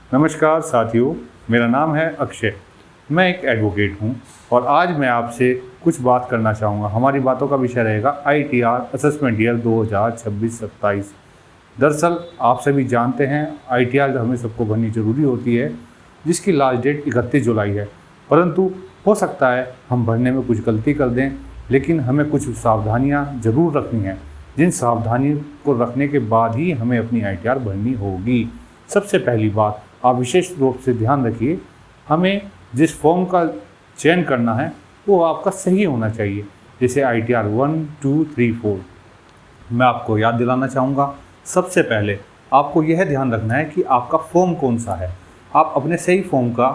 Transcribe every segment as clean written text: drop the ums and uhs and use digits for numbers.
नमस्कार साथियों, मेरा नाम है अक्षय। मैं एक एडवोकेट हूं और आज मैं आपसे कुछ बात करना चाहूँगा। हमारी बातों का विषय रहेगा ITR असेसमेंट ईयर 2026-27। दरअसल आप सभी जानते हैं ITR हमें सबको भरनी ज़रूरी होती है, जिसकी लास्ट डेट 31 जुलाई है। परंतु हो सकता है हम भरने में कुछ गलती कर दें, लेकिन हमें कुछ सावधानियाँ ज़रूर रखनी हैं, जिन सावधानियों को रखने के बाद ही हमें अपनी ITR भरनी होगी। सबसे पहली बात, आप विशेष रूप से ध्यान रखिए, हमें जिस फॉर्म का चयन करना है वो आपका सही होना चाहिए। जैसे ITR 1, 2, 3, 4। मैं आपको याद दिलाना चाहूँगा, सबसे पहले आपको यह ध्यान रखना है कि आपका फॉर्म कौन सा है। आप अपने सही फॉर्म का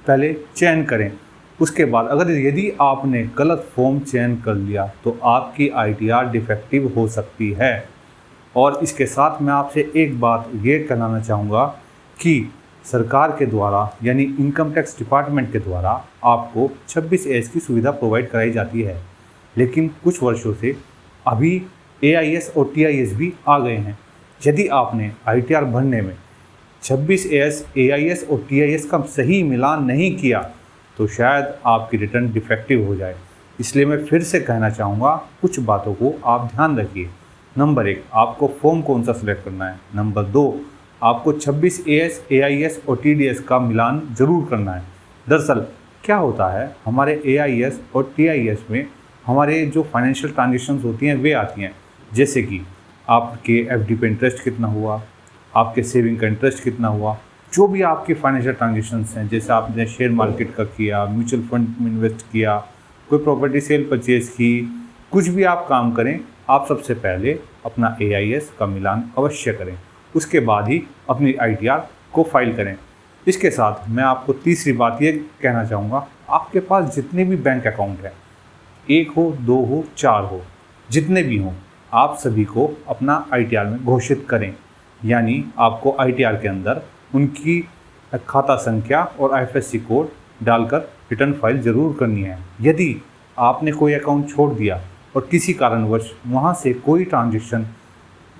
पहले चयन करें। उसके बाद यदि आपने गलत फॉर्म चयन कर लिया तो आपकी ITR डिफेक्टिव हो सकती है। और इसके साथ मैं आपसे एक बात ये कहना चाहूँगा कि सरकार के द्वारा यानी इनकम टैक्स डिपार्टमेंट के द्वारा आपको 26A की सुविधा प्रोवाइड कराई जाती है, लेकिन कुछ वर्षों से अभी AIS और TIS भी आ गए हैं। यदि आपने ITR भरने में 26A, AIS और TIS का सही मिलान नहीं किया तो शायद आपकी रिटर्न डिफेक्टिव हो जाए। इसलिए मैं फिर से कहना चाहूँगा, कुछ बातों को आप ध्यान रखिए। नंबर 1, आपको फॉर्म कौन सा सिलेक्ट करना है। नंबर 2, आपको 26AS, AIS और TDS का मिलान ज़रूर करना है। दरअसल क्या होता है, हमारे AIS और TIS में हमारे जो फाइनेंशियल ट्रांजेक्शन्स होती हैं वे आती हैं, जैसे कि आपके FD पे इंटरेस्ट कितना हुआ, आपके सेविंग का इंटरेस्ट कितना हुआ, जो भी आपके फाइनेंशियल ट्रांजेक्शन्स हैं, जैसे आपने शेयर मार्केट का किया, म्यूचुअल फंड में इन्वेस्ट किया, कोई प्रॉपर्टी सेल परचेज़ की, कुछ भी आप काम करें, आप सबसे पहले अपना AIS का मिलान अवश्य करें। उसके बाद ही अपनी ITR को फाइल करें। इसके साथ मैं आपको तीसरी बात ये कहना चाहूँगा, आपके पास जितने भी बैंक अकाउंट हैं, 1 हो, 2 हो, 4 हो, जितने भी हों, आप सभी को अपना ITR में घोषित करें। यानी आपको ITR के अंदर उनकी खाता संख्या और IFSC कोड डालकर रिटर्न फाइल ज़रूर करनी है। यदि आपने कोई अकाउंट छोड़ दिया और किसी कारणवश वहाँ से कोई ट्रांजेक्शन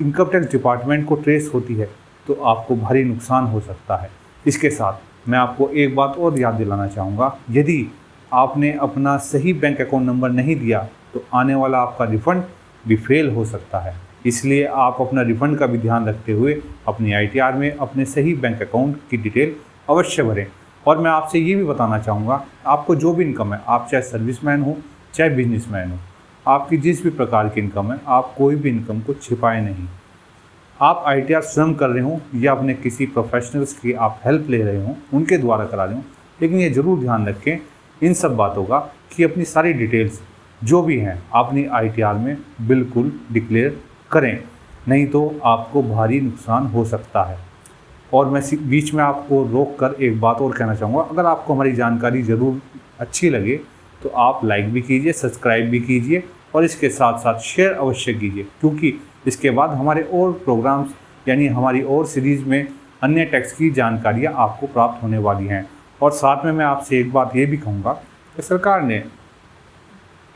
इनकम टैक्स डिपार्टमेंट को ट्रेस होती है तो आपको भारी नुकसान हो सकता है। इसके साथ मैं आपको एक बात और याद दिलाना चाहूँगा, यदि आपने अपना सही बैंक अकाउंट नंबर नहीं दिया तो आने वाला आपका रिफ़ंड भी फेल हो सकता है। इसलिए आप अपना रिफ़ंड का भी ध्यान रखते हुए अपनी ITR में अपने सही बैंक अकाउंट की डिटेल अवश्य भरें। और मैं आपसे ये भी बताना चाहूँगा, आपको जो भी इनकम है, आप चाहे सर्विसमैन हो चाहे बिजनेसमैन हो, आपकी जिस भी प्रकार की इनकम है, आप कोई भी इनकम को छिपाएं नहीं। आप ITR स्वयं कर रहे हों या अपने किसी प्रोफेशनल्स की आप हेल्प ले रहे हों, उनके द्वारा करा रहे हों, लेकिन ये ज़रूर ध्यान रखें इन सब बातों का कि अपनी सारी डिटेल्स जो भी हैं अपनी ITR में बिल्कुल डिक्लेयर करें, नहीं तो आपको भारी नुकसान हो सकता है। और मैं बीच में आपको रोक कर एक बात और कहना चाहूँगा, अगर आपको हमारी जानकारी ज़रूर अच्छी लगे तो आप लाइक भी कीजिए, सब्सक्राइब भी कीजिए और इसके साथ साथ शेयर अवश्य कीजिए, क्योंकि इसके बाद हमारे और प्रोग्राम्स यानी हमारी और सीरीज़ में अन्य टैक्स की जानकारियाँ आपको प्राप्त होने वाली हैं। और साथ में मैं आपसे एक बात ये भी कहूँगा कि सरकार ने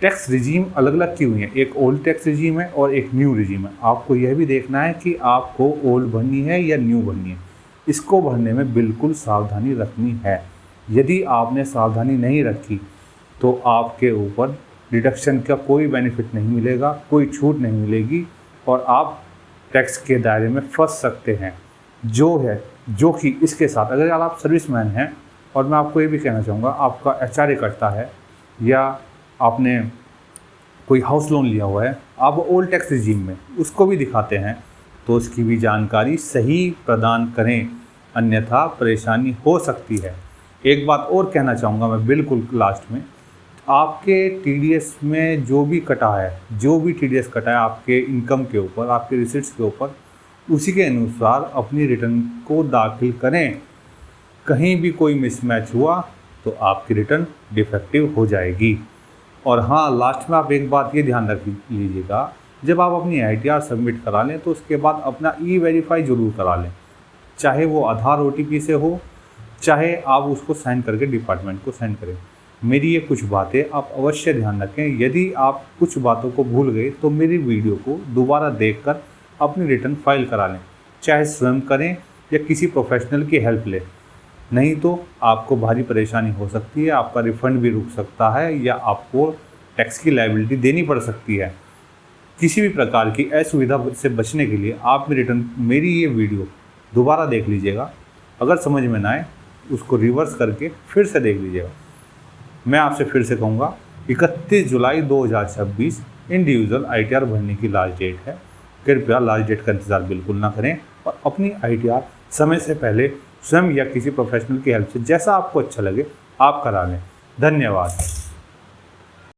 टैक्स रिजीम अलग अलग की हुई है, एक ओल्ड टैक्स रिजीम है और एक न्यू रिजीम है। आपको यह भी देखना है कि आपको ओल्ड भरनी है या न्यू भरनी है। इसको भरने में बिल्कुल सावधानी रखनी है। यदि आपने सावधानी नहीं रखी तो आपके ऊपर डिडक्शन का कोई बेनिफिट नहीं मिलेगा, कोई छूट नहीं मिलेगी और आप टैक्स के दायरे में फंस सकते हैं। जो कि इसके साथ अगर आप सर्विसमैन हैं, और मैं आपको ये भी कहना चाहूँगा, आपका HRA कटता है या आपने कोई हाउस लोन लिया हुआ है, आप ओल्ड टैक्स रिजीम में उसको भी दिखाते हैं, तो उसकी भी जानकारी सही प्रदान करें, अन्यथा परेशानी हो सकती है। एक बात और कहना चाहूँगा मैं बिल्कुल लास्ट में, आपके TDS में जो भी TDS कटा है आपके इनकम के ऊपर, आपके रिसिट्स के ऊपर, उसी के अनुसार अपनी रिटर्न को दाखिल करें। कहीं भी कोई मिसमैच हुआ तो आपकी रिटर्न डिफेक्टिव हो जाएगी। और हाँ, लास्ट में आप एक बात ये ध्यान रख लीजिएगा, जब आप अपनी ITR सबमिट करा लें तो उसके बाद अपना E-वेरीफाई ज़रूर करा लें, चाहे वो आधार OTP से हो, चाहे आप उसको साइन करके डिपार्टमेंट को सेंड करें। मेरी ये कुछ बातें आप अवश्य ध्यान रखें। यदि आप कुछ बातों को भूल गए तो मेरी वीडियो को दोबारा देखकर अपनी रिटर्न फाइल करा लें, चाहे स्वयं करें या किसी प्रोफेशनल की हेल्प लें, नहीं तो आपको भारी परेशानी हो सकती है, आपका रिफ़ंड भी रुक सकता है या आपको टैक्स की लायबिलिटी देनी पड़ सकती है। किसी भी प्रकार की असुविधा से बचने के लिए आप मेरी ये वीडियो दोबारा देख लीजिएगा। अगर समझ में ना आए उसको रिवर्स करके फिर से देख लीजिएगा। मैं आपसे फिर से कहूँगा 31 जुलाई 2026 इंडिविजुअल ITR भरने की लास्ट डेट है। कृपया लास्ट डेट का इंतज़ार बिल्कुल ना करें और अपनी ITR समय से पहले स्वयं या किसी प्रोफेशनल की हेल्प से जैसा आपको अच्छा लगे आप करा लें। धन्यवाद।